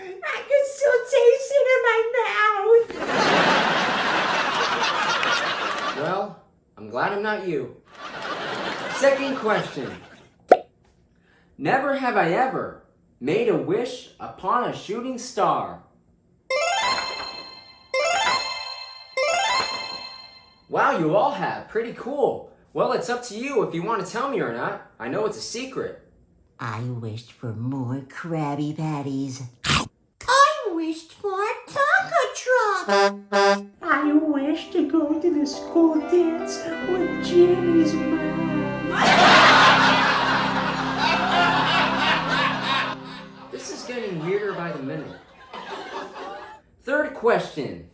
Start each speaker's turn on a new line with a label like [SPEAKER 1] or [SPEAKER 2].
[SPEAKER 1] I can still taste it in my mouth.
[SPEAKER 2] Well, I'm glad I'm not you. Second question. Never have I ever made a wish upon a shooting star. Wow, you all have. Pretty cool. Well, it's up to you if you want to tell me or not. I know it's a secret.
[SPEAKER 1] I wished for more Krabby Patties. I wished for a taco truck. I wish to go to the school dance with Jimmy's mom.
[SPEAKER 2] This is getting weirder by the minute. Third question.